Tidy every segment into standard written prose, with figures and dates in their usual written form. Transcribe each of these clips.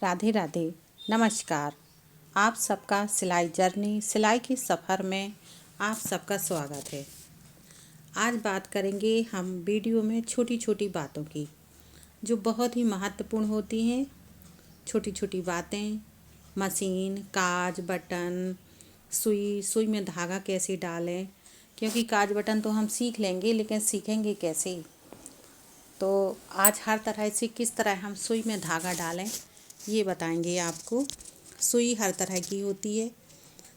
राधे राधे। नमस्कार। आप सबका सिलाई जर्नी, सिलाई के सफ़र में आप सबका स्वागत है। आज बात करेंगे हम वीडियो में छोटी छोटी बातों की, जो बहुत ही महत्वपूर्ण होती हैं। छोटी छोटी बातें, मशीन, काज, बटन, सुई में धागा कैसे डालें, क्योंकि काज बटन तो हम सीख लेंगे, लेकिन सीखेंगे कैसे। तो आज हर तरह से किस तरह हम सुई में धागा डालें ये बताएंगे आपको। सुई हर तरह की होती है,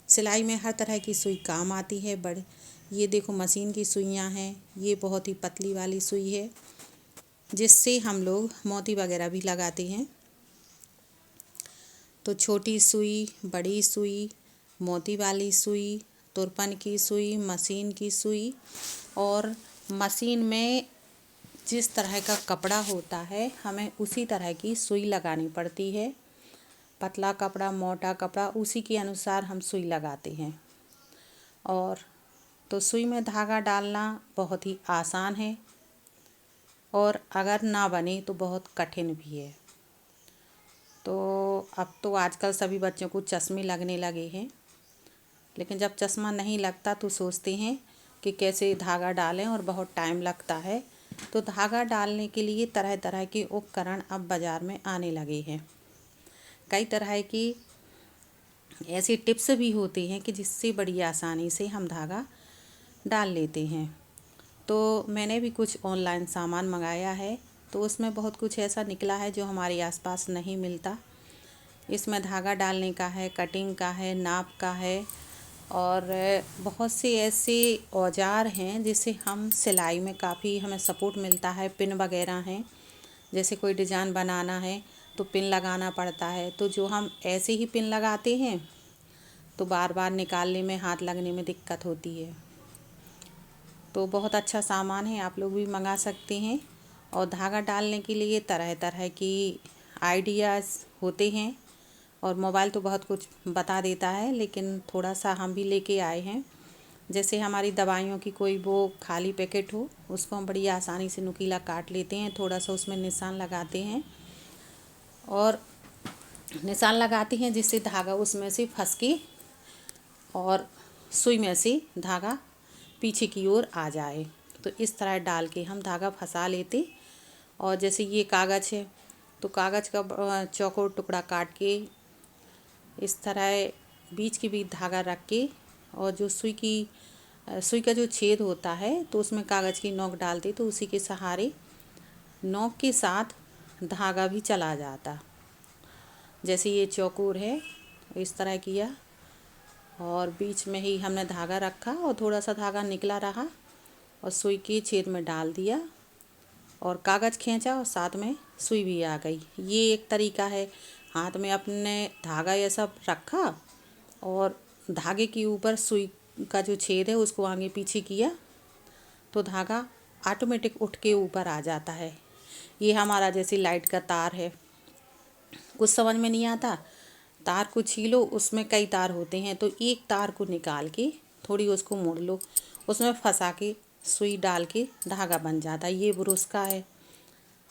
सिलाई में हर तरह की सुई काम आती है। ये देखो मशीन की सुइयां हैं, ये बहुत ही पतली वाली सुई है जिससे हम लोग मोती वगैरह भी लगाते हैं। तो छोटी सुई, बड़ी सुई, मोती वाली सुई, तुरपन की सुई, मशीन की सुई। और मशीन में जिस तरह का कपड़ा होता है हमें उसी तरह की सुई लगानी पड़ती है। पतला कपड़ा, मोटा कपड़ा, उसी के अनुसार हम सुई लगाते हैं। और तो सुई में धागा डालना बहुत ही आसान है, और अगर ना बने तो बहुत कठिन भी है। तो अब तो आजकल सभी बच्चों को चश्मे लगने लगे हैं, लेकिन जब चश्मा नहीं लगता तो सोचते हैं कि कैसे धागा डालें, और बहुत टाइम लगता है। तो धागा डालने के लिए तरह तरह के उपकरण अब बाज़ार में आने लगे हैं। कई तरह की ऐसी टिप्स भी होती हैं कि जिससे बड़ी आसानी से हम धागा डाल लेते हैं। तो मैंने भी कुछ ऑनलाइन सामान मंगाया है, तो उसमें बहुत कुछ ऐसा निकला है जो हमारे आसपास नहीं मिलता। इसमें धागा डालने का है, कटिंग का है, नाप का है, और बहुत से ऐसे औजार हैं जिससे हम सिलाई में काफ़ी हमें सपोर्ट मिलता है। पिन वगैरह हैं, जैसे कोई डिज़ाइन बनाना है तो पिन लगाना पड़ता है। तो जो हम ऐसे ही पिन लगाते हैं तो बार बार निकालने में, हाथ लगने में दिक्कत होती है। तो बहुत अच्छा सामान है, आप लोग भी मंगा सकते हैं। और धागा डालने के लिए तरह तरह की आइडियाज़ होते हैं, और मोबाइल तो बहुत कुछ बता देता है, लेकिन थोड़ा सा हम भी लेके आए हैं। जैसे हमारी दवाइयों की कोई वो खाली पैकेट हो, उसको हम बड़ी आसानी से नुकीला काट लेते हैं, थोड़ा सा उसमें निशान लगाते हैं, और निशान लगाते हैं जिससे धागा उसमें से फंस के और सुई में से धागा पीछे की ओर आ जाए। तो इस तरह डाल के हम धागा फंसा लेते। और जैसे ये कागज़ है, तो कागज़ का चौकोर टुकड़ा काट के इस तरह बीच के बीच धागा रख के, और जो सुई का जो छेद होता है तो उसमें कागज़ की नोक डालते, तो उसी के सहारे नोक के साथ धागा भी चला जाता। जैसे ये चौकोर है, इस तरह किया, और बीच में ही हमने धागा रखा और थोड़ा सा धागा निकला रहा, और सुई के छेद में डाल दिया और कागज़ खींचा, और साथ में सुई भी आ गई। ये एक तरीका है। हाथ में अपने धागा ये सब रखा, और धागे के ऊपर सुई का जो छेद है उसको आगे पीछे किया, तो धागा ऑटोमेटिक उठ के ऊपर आ जाता है। ये हमारा जैसे लाइट का तार है, कुछ समझ में नहीं आता, तार को छीलो, उसमें कई तार होते हैं, तो एक तार को निकाल के थोड़ी उसको मोड़ लो, उसमें फंसा के सुई डाल के धागा बन जाता है। ये ब्रुश का है,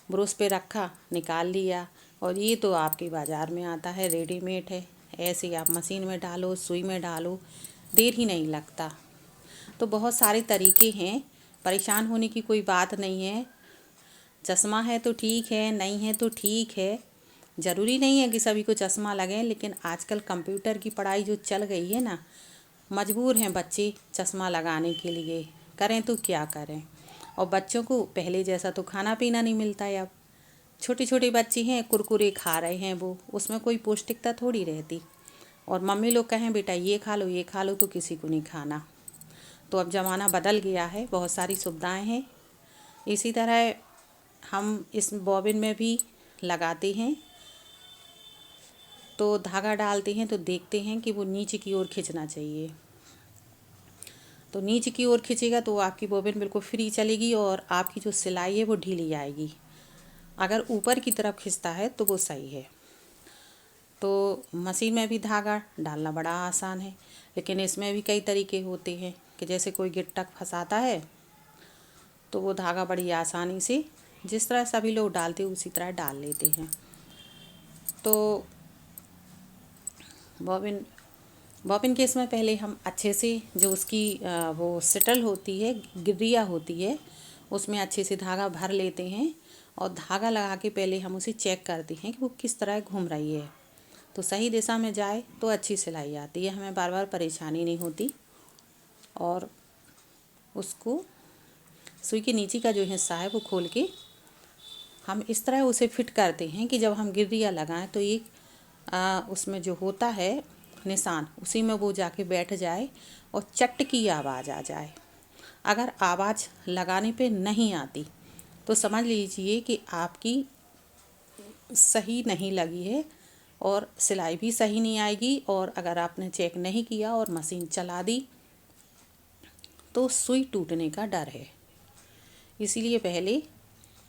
ब्रुश पे रखा, निकाल लिया। और ये तो आपके बाज़ार में आता है, रेडीमेड है। ऐसे आप मशीन में डालो, सुई में डालो, देर ही नहीं लगता। तो बहुत सारे तरीके हैं, परेशान होने की कोई बात नहीं है। चश्मा है तो ठीक है, नहीं है तो ठीक है। ज़रूरी नहीं है कि सभी को चश्मा लगे, लेकिन आजकल कंप्यूटर की पढ़ाई जो चल गई है ना, मजबूर हैं बच्चे चश्मा लगाने के लिए। करें तो क्या करें। और बच्चों को पहले जैसा तो खाना पीना नहीं मिलता है अब। छोटे छोटे बच्चे हैं, कुरकुरे खा रहे हैं, वो उसमें कोई पौष्टिकता थोड़ी रहती। और मम्मी लोग कहें बेटा ये खा लो, ये खा लो, तो किसी को नहीं खाना। तो अब ज़माना बदल गया है, बहुत सारी सुविधाएं हैं। इसी तरह हम इस बॉबिन में भी लगाते हैं, तो धागा डालते हैं तो देखते हैं कि वो नीचे की ओर खींचना चाहिए। तो नीचे की ओर खींचेगा तो आपकी बॉबिन बिल्कुल फ्री चलेगी, और आपकी जो सिलाई है वो ढीली आएगी। अगर ऊपर की तरफ खींचता है तो वो सही है। तो मशीन में भी धागा डालना बड़ा आसान है, लेकिन इसमें भी कई तरीके होते हैं कि जैसे कोई गिट्टक फंसाता है, तो वो धागा बड़ी आसानी से जिस तरह सभी लोग डालते हैं उसी तरह डाल लेते हैं। तो बॉबिन के इसमें पहले हम अच्छे से जो उसकी वो सेटल होती है, गिरिया होती है, उसमें अच्छे से धागा भर लेते हैं और धागा लगा के पहले हम उसे चेक करते हैं कि वो किस तरह घूम रही है। तो सही दिशा में जाए तो अच्छी सिलाई आती है, हमें बार बार परेशानी नहीं होती। और उसको सुई के नीचे का जो हिस्सा है वो खोल के हम इस तरह उसे फिट करते हैं कि जब हम गिरिया लगाएं तो एक उसमें जो होता है निशान, उसी में वो जाके बैठ जाए और चट की आवाज़ आ जाए। अगर आवाज़ लगाने पे नहीं आती तो समझ लीजिए कि आपकी सही नहीं लगी है और सिलाई भी सही नहीं आएगी। और अगर आपने चेक नहीं किया और मशीन चला दी तो सुई टूटने का डर है। इसीलिए पहले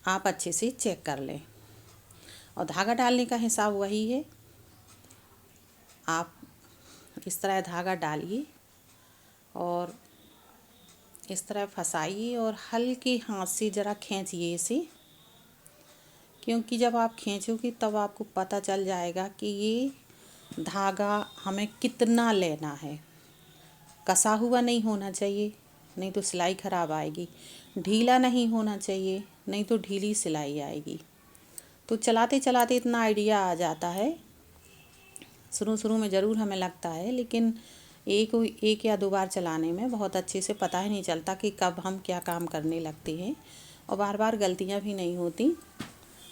आप अच्छे से चेक कर लें। और धागा डालने का हिसाब वही है, आप इस तरह धागा डालिए और इस तरह फंसाइए और हल्के हाथ से ज़रा खींचिए इसे, क्योंकि जब आप खींचोगे तब आपको पता चल जाएगा कि ये धागा हमें कितना लेना है। कसा हुआ नहीं होना चाहिए, नहीं तो सिलाई ख़राब आएगी। ढीला नहीं होना चाहिए, नहीं तो ढीली सिलाई आएगी। तो चलाते चलाते इतना आइडिया आ जाता है। शुरू शुरू में ज़रूर हमें लगता है, लेकिन एक या दो बार चलाने में बहुत अच्छे से पता ही नहीं चलता कि कब हम क्या काम करने लगते हैं और बार बार गलतियां भी नहीं होती।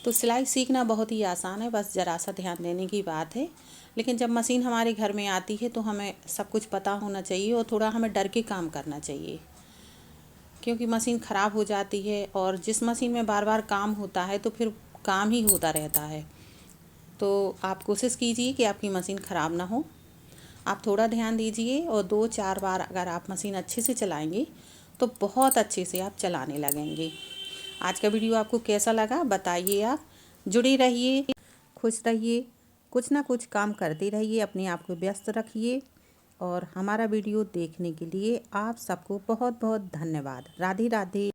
तो सिलाई सीखना बहुत ही आसान है, बस ज़रा सा ध्यान देने की बात है। लेकिन जब मशीन हमारे घर में आती है तो हमें सब कुछ पता होना चाहिए और थोड़ा हमें डर के काम करना चाहिए, क्योंकि मशीन ख़राब हो जाती है और जिस मशीन में बार बार काम होता है तो फिर काम ही होता रहता है। तो आप कोशिश कीजिए कि आपकी मशीन ख़राब ना हो। आप थोड़ा ध्यान दीजिए और 2-4 बार अगर आप मशीन अच्छे से चलाएंगे तो बहुत अच्छे से आप चलाने लगेंगे। आज का वीडियो आपको कैसा लगा बताइए। आप जुड़े रहिए, खुश रहिए, कुछ ना कुछ काम करते रहिए, अपने आप को व्यस्त रखिए। और हमारा वीडियो देखने के लिए आप सबको बहुत बहुत धन्यवाद। राधे राधे।